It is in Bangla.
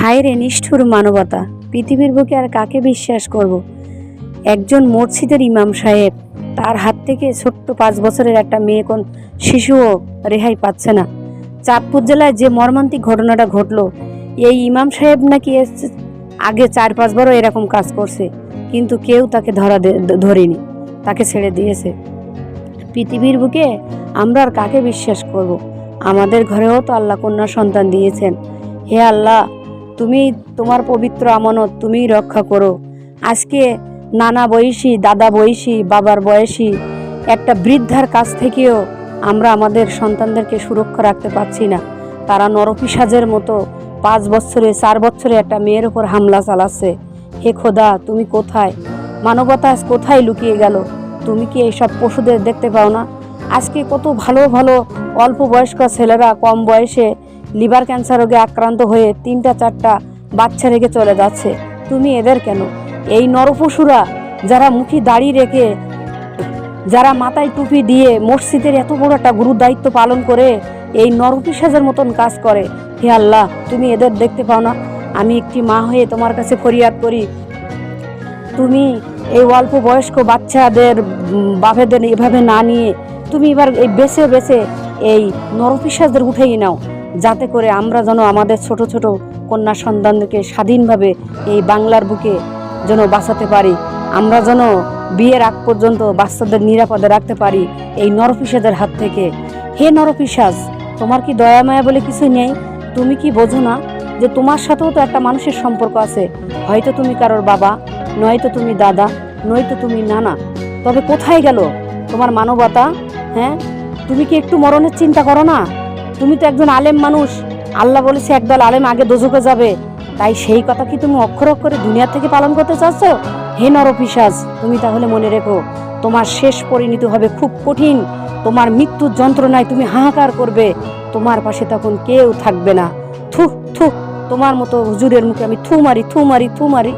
হায় রে নিষ্ঠুর মানবতা, পৃথিবীর বুকে আর কাকে বিশ্বাস করব। একজন মসজিদের ইমাম সাহেব, তার হাত থেকে ছোট্ট 5 বছরের একটা মেয়ে কোন শিশুও রেহাই পাচ্ছে না। চাঁদপুর জেলায় যে মর্মান্তিক ঘটনাটা ঘটলো, এই ইমাম সাহেব নাকি আগে 4-5 বারও এরকম কাজ করছে, কিন্তু কেউ তাকে ধরেনি, তাকে ছেড়ে দিয়েছে। পৃথিবীর বুকে আমরা আর কাকে বিশ্বাস করব। আমাদের ঘরেও তো আল্লাহ কন্যা সন্তান দিয়েছেন। হে আল্লাহ, তুমি তোমার পবিত্র আমানত তুমি রক্ষা করো। আজকে নানা বয়সী, দাদা বয়সী, বাবার বয়সী একটা বৃদ্ধার কাছ থেকেও আমরা আমাদের সন্তানদেরকে সুরক্ষা রাখতে পারছি না। তারা নরপিশাচের মতো 5 বছরে 4 বছরে একটা মেয়ের উপর হামলা চালাচ্ছে। হে খোদা, তুমি কোথায়? মানবতা আজ কোথায় লুকিয়ে গেল? তুমি কি এইসব পশুদের দেখতে পাও না? আজকে কত ভালো ভালো অল্প বয়স্ক ছেলেরা কম বয়সে লিভার ক্যান্সার রোগে আক্রান্ত হয়ে 3-4টা বাচ্চা রেখে চলে যাচ্ছে। তুমি এদের কেন? এই নরপশুরা যারা মুখে দাড়ি রেখে, যারা মাথায় টুপি দিয়ে মসজিদের এত বড় একটা গুরু দায়িত্ব পালন করে এই নরপিশাচের মতন কাজ করে, হে আল্লাহ, তুমি এদের দেখতে পাও না? আমি একটি মা হয়ে তোমার কাছে ফরিয়াদ করি, তুমি এই অল্প বয়স্ক বাচ্চাদের বাপেদের এভাবে না নিয়ে তুমি এবার এই বেছে বেছে এই নরপিশাচদের উঠেই নাও, যাতে করে আমরা যেন আমাদের ছোট ছোট কন্যা সন্তানদেরকে স্বাধীনভাবে এই বাংলার বুকে যেন বাঁচাতে পারি। আমরা যেন বিয়ের আগ পর্যন্ত বাচ্চাদের নিরাপদে রাখতে পারি এই নরপিশাচের হাত থেকে। হে নরপিশাচ, তোমার কি দয়া মায়া বলে কিছু নেই? তুমি কি বোঝো না যে তোমার সাথেও তো একটা মানুষের সম্পর্ক আছে? হয়তো তুমি কারোর বাবা, নয়তো তুমি দাদা, নয়তো তুমি নানা, তবে কোথায় গেল তোমার মানবতা? হ্যাঁ, তুমি কি একটু মরণের চিন্তা করো না? তুমি তো একজন আলেম মানুষ, আল্লাহ বলেছে একদল আলেম আগে দোজখে যাবে, তাই সেই কথা কি তুমি অক্ষর অক্ষরে দুনিয়া থেকে পালন করতে চাচ্ছ? হে নরপিশাচ, তুমি তাহলে মনে রেখো, তোমার শেষ পরিণতি হবে খুব কঠিন। তোমার মৃত্যুর যন্ত্রণায় তুমি হাহাকার করবে, তোমার পাশে তখন কেউ থাকবে না। থু থু, তোমার মতো হুজুরের মুখে আমি থু মারি, থু মারি, থু মারি।